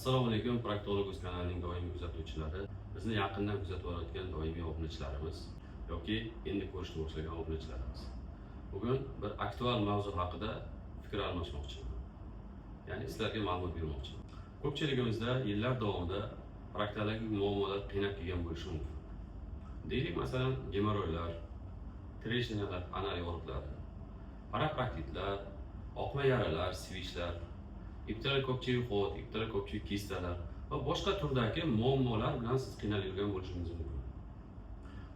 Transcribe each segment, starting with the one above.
Assalomu alaykum, Proktolog kanalining doimiy kuzatuvchilari, bizni yaqindan kuzatib borayotgan doimiy obunachilarimiz yoki endi ko'rishni boshlagan obunachilarimiz. Bugun bir aktual mavzu haqida fikr almashmoqchiman. Ya'ni sizlarga ma'lumot bermoqchiman. Ko'pchiligimizda yillar davomida proktologik muammolar qiynab kelgan bo'lishi mumkin. Deylik, masalan, gemoroylar, treshinalar, anal yoriqlari, parapraktitlar, oqma yaralar, svishlar, iptera-ko'pchik xot, iptera-ko'pchik kistalar va boshqa turdagi muammolar bilan siz qiynalib yurgan bo'lishingiz mumkin.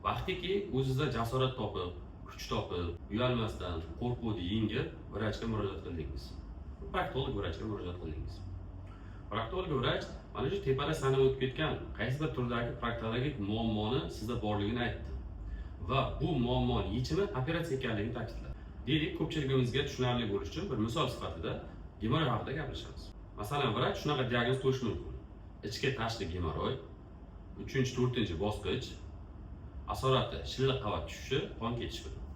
Vaqtiki o'zingizda jasorat topib, kuch topib, uyalmasdan, qo'rquvni yengib vrachga murojaat qildingiz. Proktolog vrachga murojaat qildingiz. Proktolog vrach mana shu tepada sanab o'tib ketgan qaysi bir turdagi proktologik muammoni sizda borligini aytdi va bu muammoning yechimi operatsiya ekanligini ta'kidladi. Deylik, ko'pchiligimizga tushunarli bo'lishi uchun bir misol sifatida gemoroy haqida gaplashamiz. Masalan, vrach shunaqa diagnoz qo'yishi mumkin. Ichki tashqi gemoroy, 3-4 bosqich, asorati shilliq qavat tushishi, qon ketishi bilan.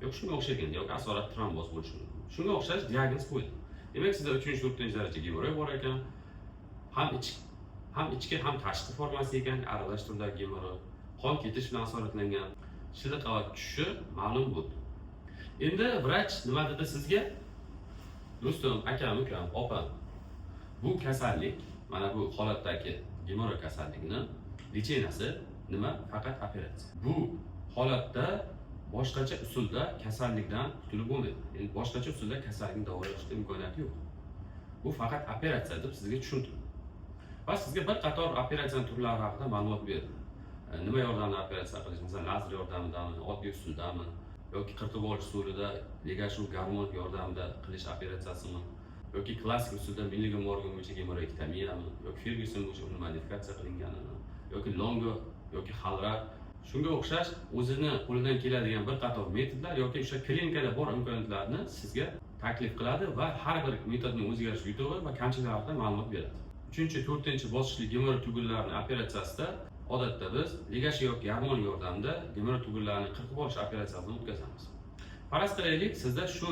Yo'q, shunga o'xshagan yoki asorat tromboz bo'lishi mumkin. Shunga o'xshash diagnoz qo'ydi. Demak, sizda 3-4 daraja gemoroy bor ekan, ham ichki ham tashqi formasi ekan, aralash turdagi gemoroy, qon ketish bilan asoratlangan, shilliq qavat tushishi ma'lum bo'ldi. Endi vrach nima dedi sizga? Do'stim, akam, ukam, opam, bu kasallik, mana bu holatdagi gemoroy kasalligini lecheniyasi nima? Faqat operatsiya. Bu holatda boshqacha usulda kasallikdan qutulib bo'lmaydi. Ya'ni boshqacha usulda kasallikni davolashning imkoniyati yo'q. Bu faqat operatsiya deb sizga tushuntirdim. Va sizga bir qator operatsiya turlari haqida ma'lumot berdim. Nima yordamida operatsiya qilish, masalan, lazer yordamidami, oddiy usuldami, yoki qirtib olish usulida ligashuv gormon yordamida qilish operatsiyasimi, yoki klassik usulda Milligan Morgan bo'yicha gemoroektomiyami, yoki Ferguson bo'yicha uni modifikatsiya qilinganimi, yoki Longo yoki Halrat, shunga o'xshash o'zini qo'lidan keladigan bir qator metodlar yoki o'sha klinikada bor imkoniyatlarni sizga taklif qiladi va har bir metodning o'ziga yarasha yutug'i va kamchiliklari haqida ma'lumot beradi. 3-4 bosqichli gemoroy tugullarini operatsiyasida odatda biz ligashuv yoki gormon yordamida gemoroy tugunlarini qirqib olish operatsiyasini o'tkazamiz. Faraz qilaylik, sizda shu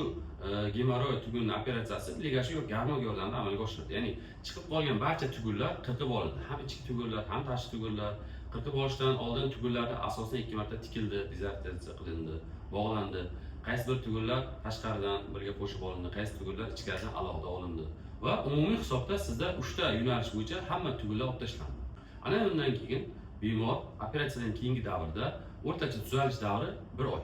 gemoroy tugunni operatsiyasi ligashuv yoki gormon yordamida amalga oshiriladi. Ya'ni chiqib qolgan barcha tugunlar qirqib olindi. Ham ichki tugunlar, ham tashqi tugunlar. Qirqib olishdan oldin tugunlarni asosan 2 marta tikildi, dezartatsiya qilindi, bog'landi. Qaysi bir tugunlar tashqaridan birga qo'shib olindi, qaysi tugunlar ichkaridan alohida olindi va umumiy hisobda sizda 3 ta yo'nalish bo'yicha hamma tugunlar olib tashlandi. Ana undan keyin bemor operatsiyadan keyingi davrda o'rtacha tuzalish davri 1 oy.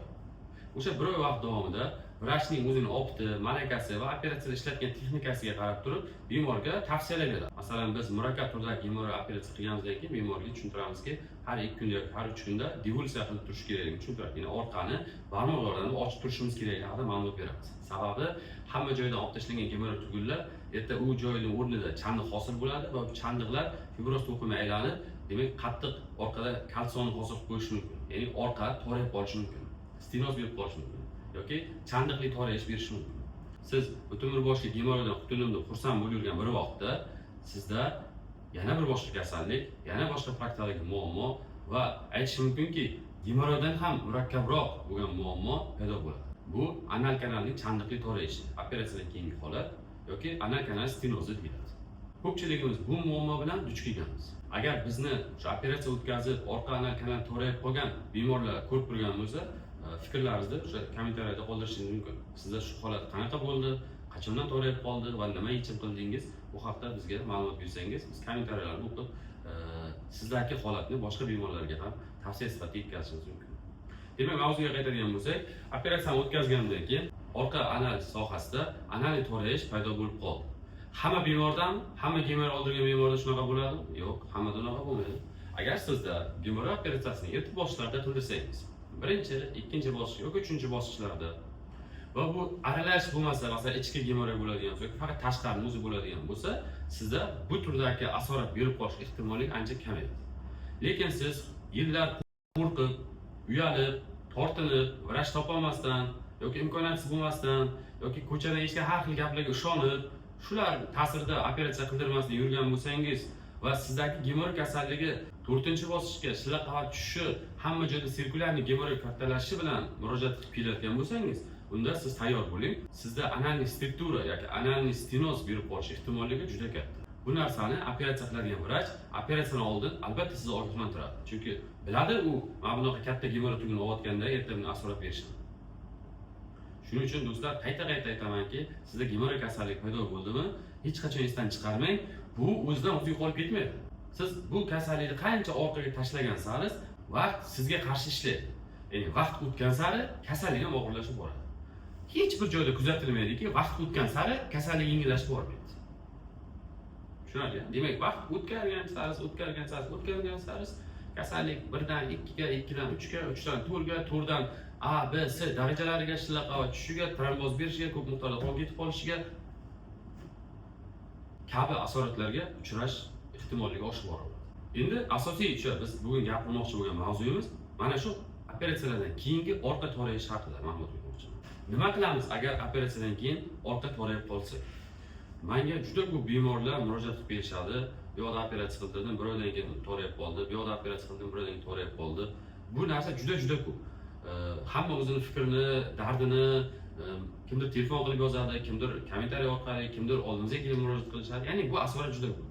O'sha 1 oy vaqt davomida vrachning o'zining opti, malakasi va operatsiyada ishlatgan texnikasiga qarab turib bemorga tavsiyalar beradi. Masalan, biz murakkab turdagi gemoroy operatsiya qilganimizdan keyin bemorga tushuntiramizki, har 2 kun yoki har 3 kunda devulsiya qilib turish kerakligini tushuntirib, ya'ni orqani barmoq yordamida ochib turishimiz kerakligi haqida ma'lumot beramiz. Sababi hamma joydan olib tashlangan gemoroy tugunlar erta u joyning o'rnida chandiq hosil bo'ladi va bu chandiqlar fibroz to'qimaga aylanib, demak, qattiq orqada kalsionni hosil qilib qo'yishi mumkin. Ya'ni orqa torayib qolishi mumkin. Stenoz berib qolishi mumkin yoki chandiqli torayish berishi mumkin. Siz butun umr boshli gemoroydan qutuldim deb xursand bo'lib yurgan bir vaqtda sizda yana bir boshqa kasallik, yana boshqa proktologik muammo va aytish mumkinki, gemoroydan ham murakkabroq bo'lgan muammo paydo bo'ladi. Bu anal kanalning chandiqli torayishi, operatsiyadan keyingi holat yoki anal kanal stenozi deyiladi. Ko'pchiligimiz bu muammo bilan duch kelganmiz. Agar bizni shu operatsiya o'tkazib, orqa anal kanal torayib qolgan bemorlar ko'rib turgan bo'lsa, fikrlaringizni o'sha kommentariyada qoldirishingiz mumkin. Sizda shu holat qanaqa bo'ldi, qachondan torayib qoldi va nima yechim qildingiz? Bu haqda bizga ma'lumot bersangiz, biz kommentariyalarni o'qib, sizdagi holatni boshqa bemorlarga ham tavsiya sifatida yetkazishimiz mumkin. Demak, mavzuga qaytadigan bo'lsak, operatsiyani o'tkazgandan keyin orqa anal sohasida analiy torayish paydo bo'lib qoldi. Hamma bemordan, hamma gemoroy oldirgan bemorda shunaqa bo'ladimi? Yo'q, hammada unaqa bo'lmaydi. Agar sizda gemoroy operatsiyasini erta bosqichlarda qildirsangiz, 1-2 bosqich yoki 3-bosqichlarda va bu aralash bo'lmasa, masalan, ichki gemoroy bo'ladigan yoki faqat tashqarining o'zi bo'ladigan bo'lsa, sizda bu turdagi asorat berib qolish ehtimolligi ancha kamayadi. Lekin siz yillar qo'rqib, uyalib, tortinib, vrach topolmasdan yoki imkoniyatsiz bo'lmasdan yoki ko'chada eshitgan har xil gaplarga ishonib, shular ta'sirida operatsiya qildirmasdan yurgan bo'lsangiz va sizdagi gemoroy kasalligi 4-bosqichga shilliq qavat tushishi, hamma joyda sirkulyarniy gemoroy kattalashishi bilan murojaat qilib kelayotgan bo'lsangiz, unda siz tayyor bo'ling. Sizda analniy struktura yoki analniy stenoz berib qolish ehtimolligi juda katta. Bu narsani operatsiya qiladigan vrach operatsiyadan oldin albatta sizni ogohlantiradi. Chunki biladi u mana bunaqa katta gemorroy tuguni olayotganda ertaga asorat berishini. Shuning uchun do'stlar qayta-qayta aytamanki, sizda gemorroy kasalligi paydo bo'ldimi, hech qachon esdan chiqarmang. Bu o'zidan o'zi yo'qolib ketmaydi. Siz bu kasallikni qancha orqaga tashlagan sari vaqt sizga qarshi ishlaydi. Ya'ni vaqt o'tgan sari kasallik ham og'irlashib boradi. Hech bir joyda kuzatilmaydiki, vaqt o'tgan sari kasallik yengillashib bormaydi. Tushunarli? Demak, vaqt o'tgan sari kasallik 1dan 2ga, 2dan 3ga, 3dan 4ga, 4dan A, B, C darajalariga shilliq havo tushishiga, tromboz berishiga, ko'p miqdorda qon ketib qolishiga kabi asoratlarga uchrash ehtimolligi oshib boradi. Endi asosiy biz bugun gapirmoqchi bo'lgan mavzuyimiz mana shu operatsiyalardan keyingi orqa to'rayish haqida ma'lumot bermoqchiman. Nima qilamiz agar operatsiyadan keyin orqa to'rayib qolsa? Menga juda ko'p bemorlar murojaat qilib berishadi. Bu yoqda operatsiya qildirdim, birovdan keyin to'rayib qoldi. Bu yoqda operatsiya qildim, birovdan keyin to'rayib qoldi. Bu narsa juda ko'p. Hamma o'zining fikrini, dardini kimdir telefon qilib yozadi, kimdir kommentariy orqali, kimdir oldimizga kelib murojaat qilishadi. Ya'ni bu asorat juda ko'p.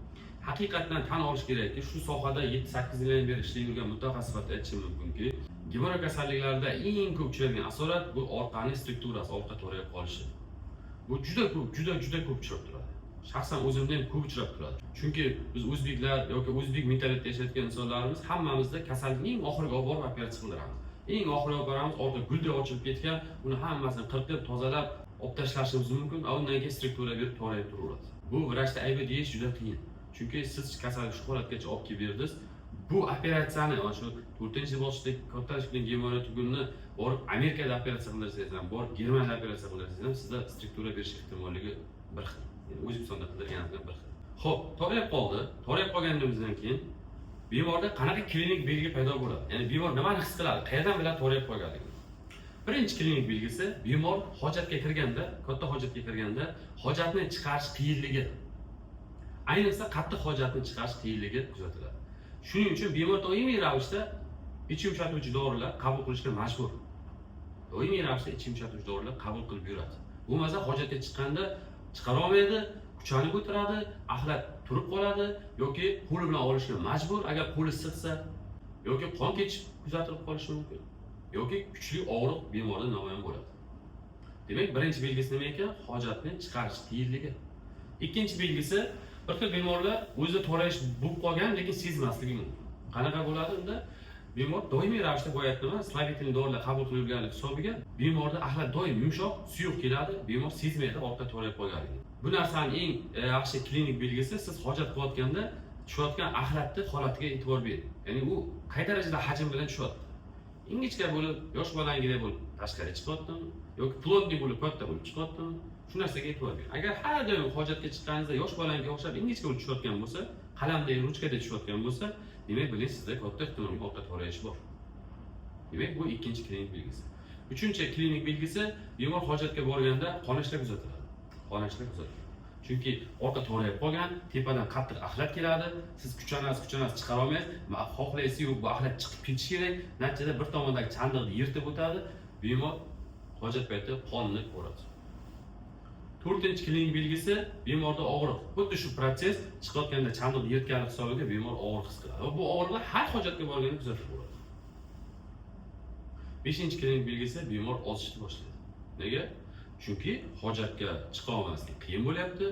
Haqiqatan tan olish kerakki, shu sohada 7-8 yildan beri ishlayib yurgan mutaxassis sifatida aytishim mumkinki, gemorroy kasalliklarida eng ko'p uchraydigan asorat bu orqaning strukturasi, orqa to'rayib qolishi. Bu juda ko'p uchrab turadi. Shaxsan o'zimda ham ko'p uchrab turadi. Chunki biz o'zbeklar yoki o'zbek mentalitetida yashayotgan insonlarimiz hammamizda kasallikning oxiriga olib borib operatsiya qildiramiz. Eng oxiriga olib boramiz, orqa guldek ochilib ketgan, uni hammasini qirqib, tozalab, olib tashlashimiz mumkin, undan keyin struktura berib to'rayib turaveradi. Bu vrachda aybi deyish juda qiyin. Chunki siz kasallik shu holatgacha olib kelib berdingiz. Bu operatsiyani mana shu 4-bosqichdagi kattashlikning gemorroy tugunini borib Amerikada operatsiya qildirsangiz ham, borib Germaniyada operatsiya qildirsangiz ham sizda struktura berish ehtimolligi bir xil. Ya'ni O'zbekistonda qildirganingizdan bir xil. Xo'p, to'rayib qoldi. To'rayib qolganimizdan keyin bemorda qanaqa klinik belgi paydo bo'ladi? Ya'ni bemor nimani his qiladi? Qayerdan biladi to'rayib qolganligini? Birinchi klinik belgisi bemor hojatga kirganda, katta hojatga kirganda hojatni chiqarish qiyinligi. Ayniqsa qattiq hojatni chiqarish qiyinligi kuzatiladi. Shuning uchun bemor doimiy ravishda ich yumshatuvchi dorilar qabul qilishga majbur. Doimiy ravishda ich yumshatuvchi dorilar qabul qilib yuradi. Bo'lmasa hojatga chiqqanda chiqara olmaydi, kuchanib o'tiradi, axlat turib qoladi yoki qo'li bilan olishga majbur agar qo'li siqsa yoki qon ketish kuzatilib qolishi mumkin. Yoki kuchli og'riq bemorda namoyon bo'ladi. Demak, birinchi belgisi nima ekan? Hojatni chiqarish qiyinligi. Ikkinchi belgisi bir xil bemorlar o'zida to'rayish bo'lib qolgan, lekin sezmasligi mumkin. Qanaqa bo'ladi unda? Bemor doimiy ravishda bo'yatma, slavitin dorilar qabul qilib yurganlik hisobiga bemorda axlat doim yumshoq, suyuq keladi, bemor sezmaydi orqa to'rayib qolganligini. Bu narsaning eng yaxshi klinik belgisi siz hojat qilayotganda tushayotgan axlatni holatiga e'tibor bering. Ya'ni u qay darajada hajm bilan tushyapti. Ingichka bo'lib, yosh bolangidek bo'lib tashqariga chiqyaptimi yoki plotniy bo'lib katta bo'lib chiqyaptimi? Shu narsaga e'tibor bering. Agar har doim hojatga chiqqaningizda yosh bolangga o'xshab ingichka bo'lib tushayotgan bo'lsa, qalamdek ruchkada tushayotgan bo'lsa, demak biling sizda katta ehtimolli orqa to'rayish bor. Demak, bu ikkinchi klinik belgisi. Uchinchi klinik belgisi bemor hojatga borganda qonashlar kuzatiladi. Qonashlar kuzatiladi. Chunki orqa to'rayib qolgan, tepadan qattiq axlat keladi, siz kuchanasiz chiqara olmaysiz, xohlaysiz-yu bu axlat chiqib ketishi kerak, natijada bir tomondagi chandiqni yirtib o'tadi, bemor hojat payti qonni ko'radi. To'rtinchi klinik belgisi bemorda og'riq. Xuddi shu proses chiqayotganda chandiqni yirtganlik hisobiga bemor og'riq his qiladi. Va bu og'riqlar har hojatga borganda kuzatilib bo'ladi. Beshinchi klinik belgisi bemor ozishni boshlaydi. Nega? Chunki hojatga chiqa olmaslik qiyin bo'lyapti,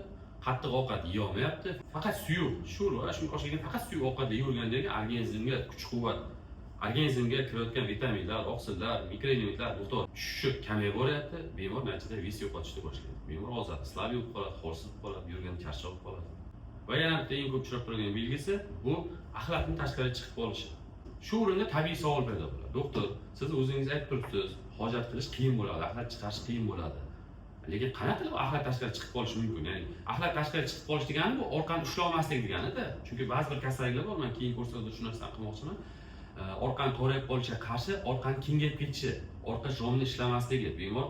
qattiq ovqat yeya olmayapti. Faqat suyuq, shunga o'xshagan faqat suyuq ovqat yeyilgandan keyin organizmga kuch-quvvat, organizmga kirayotgan vitaminlar, oqsillar, mikroelementlar miqdori tushib kamayib boryapti. Bemor natijada vis yo'qotishni boshlaydi. Bemor ozadi, slab bo'lib qoladi, holsiz qoladi, yurgan charchoq qoladi. Va yana bitta eng ko'p uchrab turgan belgisi bu axlatning tashqariga chiqib qolishi. Shu o'rinda tabiiy savol paydo bo'ladi. Doktor, siz o'zingiz aytib turibsiz, hojat qilish qiyin bo'ladi, axlat chiqarish qiyin bo'ladi. Lekin qanaqa qilib axlat tashqariga chiqib qolishi mumkin? Ya'ni axlat tashqariga chiqib qolish degani bu orqani ushlolmaslik degani-da. Chunki ba'zi bir kasalliklar bor, men keyin ko'rsatuvda shu narsani qilmoqchiman. Orqani to'rayib qolishiga qarshi orqani kengayib ketishi, orqa jomni ishlamasligi, bemor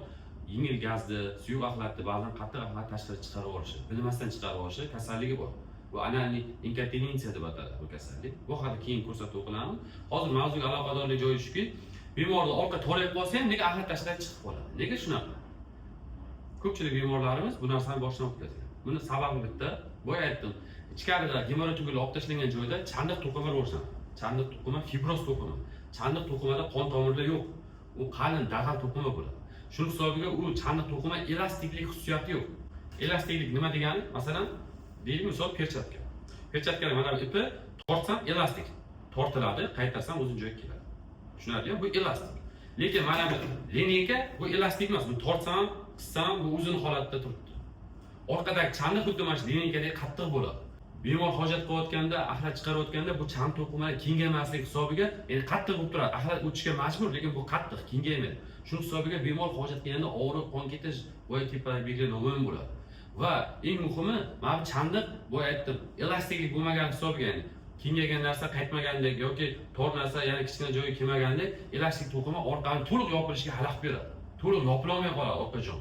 yengil gazni, suyuq axlatni, ba'zan qattiq axlat tashqariga chiqarib olishi, bilmasdan chiqarib olishi kasalligi bor. Bu analiy inkontinensiya deb ataladi bu kasallik. Bu haqida keyin ko'rsatuv qilaman. Hozir mavzuga aloqadorlik joyi shuki, bemorda orqa to'rayib qolsa ham nega axlat tashqariga chiqib qoladi? Nega shunaqa? Ko'pchilik bemorlarimiz bu narsani boshdan o'tkazgan. Buni sababi bitta. Boya aytdim, ichkarida gemoroy tugul olib tashlangan joyda chandiq to'qima rivojlanadi. Chandiq to'qima fibroz to'qima. Chandiq to'qimada qon tomirlar yo'q. U qalin, dag'al to'qima bo'ladi. Shuning hisobiga u chandiq to'qima elastiklik xususiyati yo'q. Elastiklik nima degani? Masalan, deylik misol perchatka. Perchatkani mana bu ipi tortsam elastik. Tortiladi, qaytarsam o'zini joyiga keladi. Tushunarli? Bu elastik. Lekin mana bu lineyka bu elastik emas. Bu tortsam, qissam bu o'zini holatda turibdi. Orqadagi chandiq xuddi mana shu lineykadek qattiq bo'ladi. Bemor hojat qilayotganda, axlat chiqarayotganda bu chandiq to'qimalar kengaymaslik hisobiga, ya'ni qattiq bo'lib turadi. Axlat o'tishga majbur, lekin bu qattiq, kengaymaydi. Shuning hisobiga bemor hojat qilganda og'riq, qon ketish, boya tepalik belgilar namoyon bo'ladi. Va eng muhimi, mana bu chandiq boya aytdim, elastiklik bo'lmagan hisobiga, ya'ni kengaygan narsa qaytmagandek yoki tor narsa, ya'ni kichkina joyiga kelmagandek, elastik to'qima orqani to'liq yopilishiga xalaqit beradi. To'liq yopila olmay qoladi orqajon.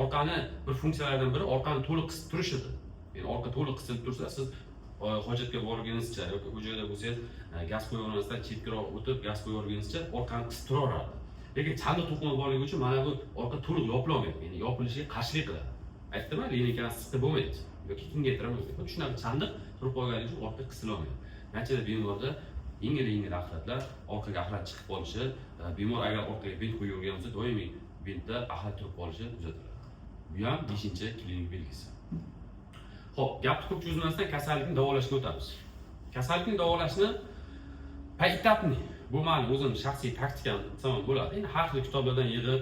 Orqani bir funksiyalaridan biri orqani to'liq qisib turishidir. Ya'ni orqa to'liq qisilib tursa, siz hojatga borganingizcha yoki u joyda bo'lsangiz, gaz quyganingizdan chetkiroq o'tib gaz quyganingizcha orqani qisib turaveradi. Lekin chandiq to'qima borligi uchun mana bu orqa to'liq yopila olmaydi. Ya'ni yopilishiga qarshilik qiladi. Aytdimmi, lineykani siqib bo'lmaydi yoki kengaytirolmaydi. Shunaqa chandiq turib qolganligi uchun orqa qisila olmaydi. Natijada bemorda yengil axlatlar, orqaga axlat chiqib qolishi, bemor agar orqaga bint qo'yib yurgan bo'lsa, doimiy bintda axlat turib qolishi kuzatiladi. Bu ham 5-klinik belgisi. Xo'p, gapni ko'p cho'zmasdan kasallikni davolashga o'tamiz. Kasallikni davolashni poetapniy. Bu meni o'zim shaxsiy taktikam desam bo'ladi. Endi har xil kitoblardan yig'ib,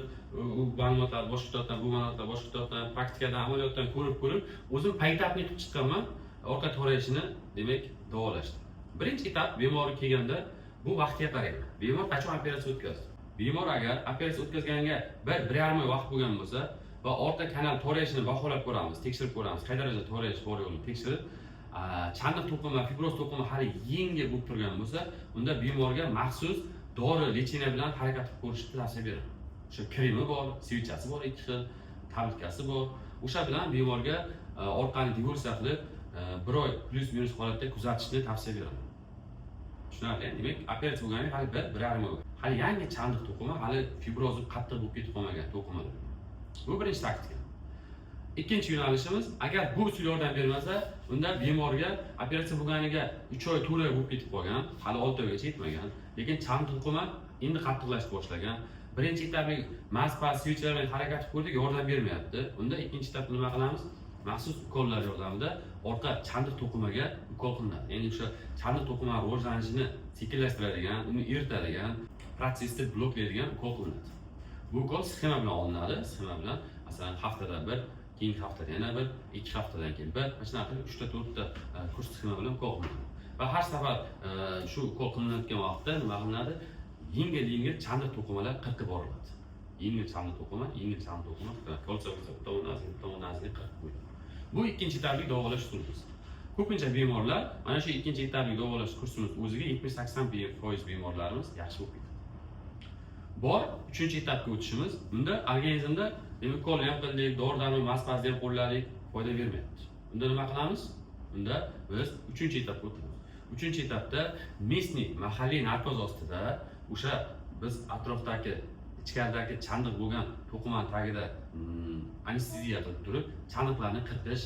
u ma'lumotlar boshqa kitobdan, bu ma'lumotlar boshqa kitobdan, praktikadan, amaliyotdan ko'rib, o'zim poetapniy qilib chiqqanman. Orqa torayishini, demak, davolashdi. Birinchi etap bemor kelganda bu vaqtga qaraydi. Bemor qachon operatsiya o'tkazdi? Bemor agar operatsiya o'tkazganiga 1-1,5 oy vaqt bo'lgan bo'lsa va orqa kanal torayishini baholab ko'ramiz, tekshirib ko'ramiz, qay darajada torayish bor yo'qligini tekshirib, chandiq to'qima, fibroz to'qima hali yengil bo'lib turgan bo'lsa, unda bemorga maxsus dori lecheniya bilan harakat qilib ko'rishni tavsiya beraman. O'sha kremi bor, svichasi bor, 2 xil, tabletkasi bor. O'sha bilan bemorga orqani divulsiya qilib, 1 oy plus-minus holatda kuzatishni tavsiya beraman. Tushunarli? Demak, operatsiya bo'lganiga hali 1-1,5 oy. Hali yangi chandiq to'qima, hali fibroz qattiq bo'lib ketib qolmagan to'qimalar. Bu birinchi taktika. Ikkinchi yo'nalishimiz, agar bu usul yordam bermasa, unda bemorga operatsiya bo'lganiga 3 oy, 4 oy bo'lib ketib qolgan, hali 6 oygacha yetmagan, lekin chandiq to'qima endi qattiqlashib boshlagan. Birinchi etaplik maspas switchlar bilan harakat qilib ko'rdik, yordam bermayapti. Unda ikkinchi etapda nima qilamiz? Maxsus ukollar yordamida orqa chandiq to'qimaga ukol qilinadi. Ya'ni o'sha chandiq to'qima rivojlanishini sekinlashtiradigan, uni eritadigan, protsessni bloklaydigan ukol qilinadi. Bu ukol sxema bilan olinadi. Sxema bilan masalan haftada bir, keyingi haftada yana bir, 2 haftadan keyin bir, mana shunaqa qilib 3 ta 4 ta kurs sxema bilan ukol qilinadi. Va har safar shu ukol qilinayotgan vaqtda nima qilinadi? Yengil chandiq to'qimalar qirqib boriladi. Yengil chandiq to'qima, kolsovga tomonazli qirqib qo'yiladi. Bu ikkinchi etaplik davolash usulimiz. Ko'pincha bemorlar mana shu ikkinchi etaplik davolash kursimiz o'ziga 70-80% bemorlarimiz yaxshi bo'lib ketadi. Bor, uchinchi etapga o'tishimiz. Unda organizmda ukol ham qildik, dori-darmon maspazni ham qo'lladik, foyda bermayapti. Unda nima qilamiz? Unda biz uchinchi etapga o'tamiz. Uchinchi etapda местный mahalliy narkoz ostida o'sha biz atrofdagi ichkaridagi chandiq bo'lgan to'qimani tagida anesteziya qilib turib, chandiqlarni qirqish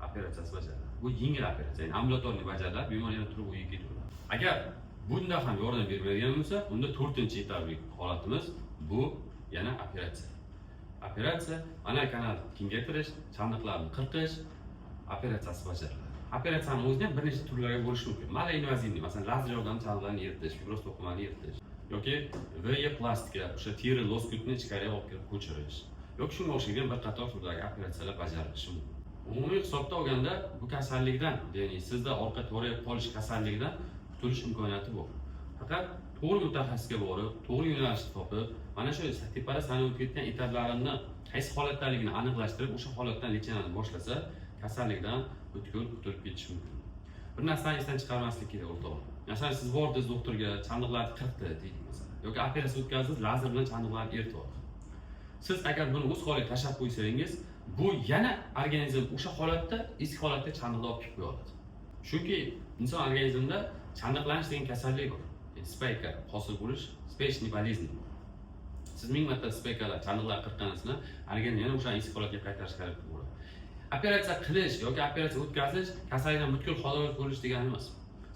operatsiyasi bajariladi. Bu yengil operatsiya, ya'ni ambulatorniy bajariladi, bemor yana turib uyiga ketaveradi. Agar bunda ham yordam bermaydigan bo'lsa, unda 4-etaplik holatimiz bu yana operatsiya. Operatsiya anal kanalni kengaytirish, chandiqlarni qirqish operatsiyasi bajariladi. Operatsiyaning o'zida ham bir nechta turlarga bo'lishi mumkin. Mala invazivniy, masalan, lazer yordamida chandiqlarni eritish, fibroz to'qimani eritish yoki VE plastika, o'sha teri loskutni ichkariga olib kirib ko'chirish yoki shunga o'xshagan bir qator turdagi operatsiyalar bajarilishi mumkin. Umumiy hisobda olganda bu kasallikdan, ya'ni sizda orqa torayib qolish kasalligidan qutulish imkoniyati bor. Faqat to'g'ri mutaxassisga borib, to'g'ri yo'nalishni topib, mana shu tepada sanab ketgan etaplarni qaysi holatdaligini aniqlashtirib, o'sha holatdan lecheniyalarni boshlasa, kasallikdan butkul qutulib ketish mumkin. Bir narsani esdan chiqarmaslik kerak o'rtoqlar. Masalan, siz bordingiz doktorga, chandiqlarni qirqdi deylik masalan, yoki operatsiya o'tkazdingiz, lazer bilan chandiqlarni eritdi. Siz agar buni o'z holiga tashlab qo'ysangiz, bu yana organizm o'sha holatda, eski holatda chandiqni olib kelib qo'yadi. Chunki inson organizmida chandiqlanish degan kasallik bor. Spayka hosil bo'lish, spaychniy болезнь. Siz 1000 marta spaykalar, chandiqlar qirqqaningizni organizm yana o'sha eski holatga qaytarishga harakat qiladi. Operatsiya qilish yoki operatsiya o'tkazish kasallikdan butkul xalos bo'lish degani emas.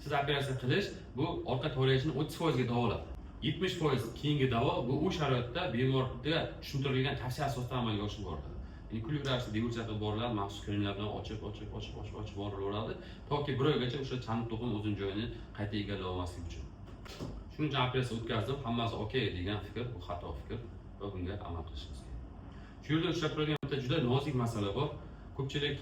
Siz operatsiya qilish bu orqa to'rayishni 30% ga davoladi. 70% keyingi davo bu u sharoitda bemorga tushuntirilgan tavsiya asosida amalga oshirib boriladi. Ya'ni kunlik ravishda degustatsiya boriladi, maxsus kremlar bilan ochib borilaveradi, toki bir oygacha o'sha chaniq to'qim o'zini joyini qayta egallay olmasligi uchun. Shuning uchun operatsiya o'tkazdim, hammasi okey degan fikr bu xato fikr va bunga amal qilishimiz kerak. Shu yerda ushlab turadigan bitta juda nozik masala bor. Ko'pchilik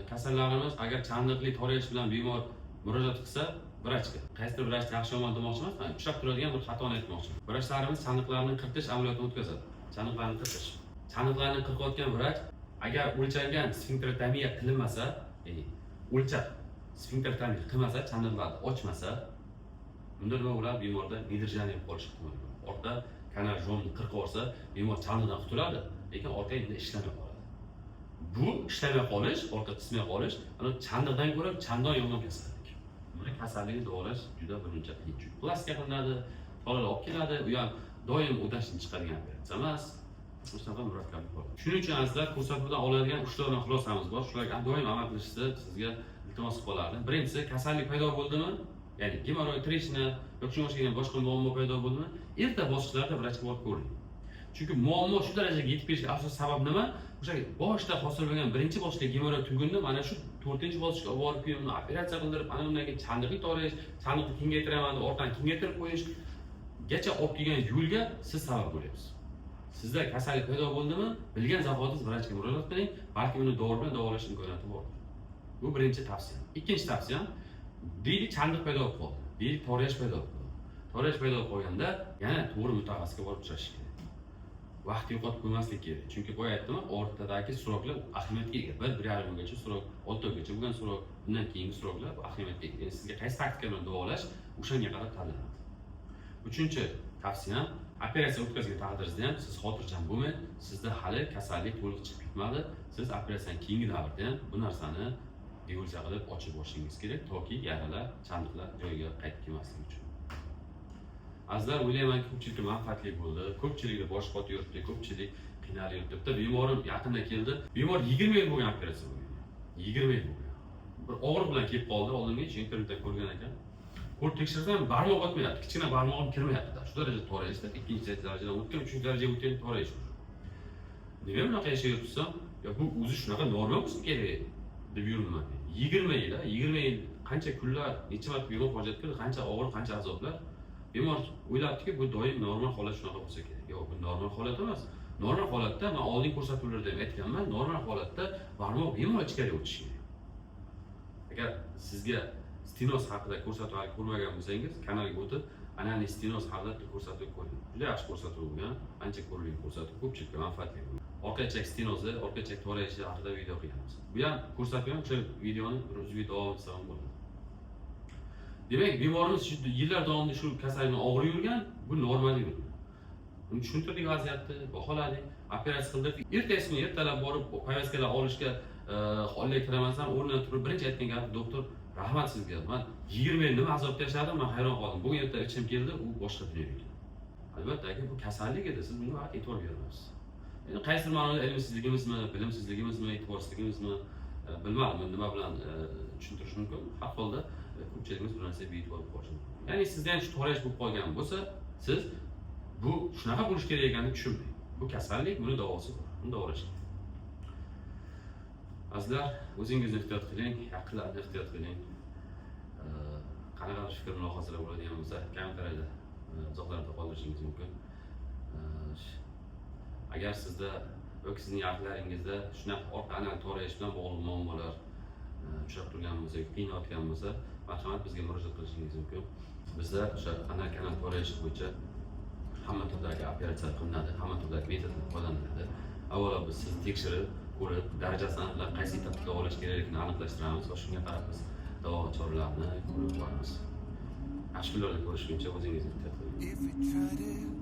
kasallarimiz agar chandiqli to'rayish bilan bemor murojaat qilsa, vrachga, qaysidir vrach yaxshi yomon demoqchi emas, men ushlab turadigan bir xatoni aytmoqchiman. Vrachlarimiz chandiqlarni qirqish amaliyotini o'tkazadi. Chandiqlarni qirqish. Chandiqlarni qirqayotgan vrach agar o'lchangan sfinkterotomiya qilinmasa, ya'ni o'lchab sfinkterotomiya qilmasa, chandiqlarni ochmasa, bunda nima bo'ladi? Bemorda nidrjaniya qolish ehtimoli bor. Orqa kanal jonni qirqib olsa, bemor chandiqdan qutuladi, lekin orqa endi ishlamay qoladi. Bu ishlamay qolish, orqa qismay qolish, ana chandiqdan ko'ra chandon yomon kasallik. Buni kasallikni davolash juda birinchi qiyin. Plastika qilinadi, tolalar olib keladi, u ham doim o'tashdan chiqadigan operatsiya emas. Shunaqa murakkablik bor. Shuning uchun azizlar, ko'rsatuvdan oladigan 3 ta xulosamiz bor. Shularga doim amal qilishni sizga iltimos qilib qolardim. Birinchisi, kasallik paydo bo'ldimi? Ya'ni gemoroid, trishna yoki shunga o'xshagan boshqa muammo paydo bo'ldimi? Erta bosqichlarda vrachga borib ko'ring. Chunki muammo shu darajaga yetib kelishiga asosiy sabab nima? O'sha boshda hosil bo'lgan birinchi bosqich gemoroid tugunda mana shu 4-bosqichga olib borib uni operatsiya qildirib, ana undan keyin chandiqli to'rayish, chandiqni kengaytiraman deb orqani kengaytirib qo'yishgacha olib kelgan yo'lga siz sabab bo'lyapsiz. Sizda kasallik paydo bo'ldimi, bilgan zahotingiz vrachga murojaat qiling, balki uni dori bilan davolash imkoniyati bor. Bu birinchi tavsiya. Ikkinchi tavsiyam, deylik chandiq paydo bo'lib qoldi. Deylik to'rayish paydo bo'ldi. To'rayish paydo bo'lganda yana to'g'ri mutaxassisga borib uchrashish kerak. Vaqt yo'qotib qo'ymaslik kerak. Chunki boya aytdim, o'rtadagi suroklar ahamiyatga ega. 1-1,5 oygacha surok, 6 oygacha bo'lgan surok, undan keyingi suroklar ahamiyatga ega. Ya'ni sizga qaysi taktika bilan davolash o'shanga qarab tanlanadi. Uchinchi tavsiyam, operatsiya o'tkazgan taqdirda ham siz xotirjam bo'lmang. Sizda hali kasallik to'liq chiqib ketmadi. Siz operatsiyadan keyingi davrda ham bu narsani evolyutsiya qilib ochib borishingiz kerak, toki yaralar, chandiqlar joyiga qaytib kelmasligi uchun. Azizlar, o'ylaymanki ko'pchilikga manfaatli bo'ldi. Ko'pchilikda bosh qotib yuribdi, ko'pchilik qiynalib yuribdi. Bitta bemorim yaqinda keldi. Bemor 20 yil bo'lgan operatsiya bo'lgan. 20 yil bo'lgan. Bir og'riq bilan kelib qoldi, oldimga internetda ko'rgan ekan. Ko'rib tekshirsam, barmoq o'tmayapti, kichkina barmog'im kirmayapti. Shu darajada to'rayishda, ikkinchi darajadan o'tgan, uchinchi darajaga o'tgan to'rayish. Nega bunaqa yashayapsam? Ya bu o'zi shunaqa norma bo'lsa kerak deb yuribman. 20 yil qancha kunlar, necha marta bemor hojat qildi, qancha og'ir, qancha azoblar. Bemor o'ylabdiki, bu doim normal holat shunaqa bo'lsa kerak. Yo'q, bu normal holat emas. Normal holatda men oldin ko'rsatuvlarda ham aytganman, normal holatda barmoq bemalol ichkariga o'tishi kerak. Agar sizga stenoz haqida ko'rsatuv ko'rmagan bo'lsangiz, kanalga o'tib, anani stenoz haqida ko'rsatuv ko'ring. Juda yaxshi ko'rsatuv bo'lgan, ancha ko'rilgan ko'rsatuv, ko'pchilikka manfaatli bo'lgan. Orqa ichak stenozi, orqa ichak to'rayishi haqida video qilganmiz. Bu ham ko'rsatuv ham o'sha videoni bir uzviy davom etsa ham bo'ladi. Demak, bemorimiz yillar davomida shu kasallik bilan og'rib yurgan, bu normal yurgan. Uni tushuntirdik vaziyatni, baholadik, operatsiya qildirdik. Ertasiga ertalab borib повязкаlar olishga holga kiramasam, o'rnidan turib birinchi aytgan gapi, doktor, rahmat sizga. Men 20 yil nima azobda yashadim, men hayron qoldim. Bu yerda ichim keldi, u boshqa dunyo ekan. Albatta, bu kasallik edi, siz bunga e'tibor bermaysiz. Endi qaysi ma'noda ilmsizligimizmi, bilimsizligimizmi, e'tiborsizligimizmi bilmadim, nima bilan tushuntirish mumkin. Har holda ko'pchiligimiz bu narsaga bee'tibor bo'lib qolish mumkin. Ya'ni sizda ham shu to'rayish bo'lib qolgan bo'lsa, siz bu shunaqa bo'lish kerak ekanini tushunmang. Bu kasallik, buni davosi bor. Buni davolash kerak. Azizlar, o'zingizni ehtiyot qiling, yaqinlarni ehtiyot qiling. Qanaqadir fikr mulohazalar bo'ladigan bo'lsa, kommentariyada izohlarda qoldirishingiz mumkin. Agar sizda yoki sizning yaqinlaringizda shunaqa orqa anal to'rayish bilan bog'liq muammolar uchrab turgan bo'lsa, qiynayotgan bo'lsa, marhamat bizga murojaat qilishingiz mumkin. Bizda o'sha anal to'rayish bo'yicha hamma turdagi operatsiya qilinadi, hamma turdagi metodlar qo'llaniladi. Avvalo biz sizni tekshirib, ko'rib, darajasini aniqlab, qaysi etapda davolash kerakligini aniqlashtiramiz va shunga qarab biz davo choralarini ko'rib boramiz. Yaxshi kunlarda ko'rishguncha o'zingizni ehtiyot qiling.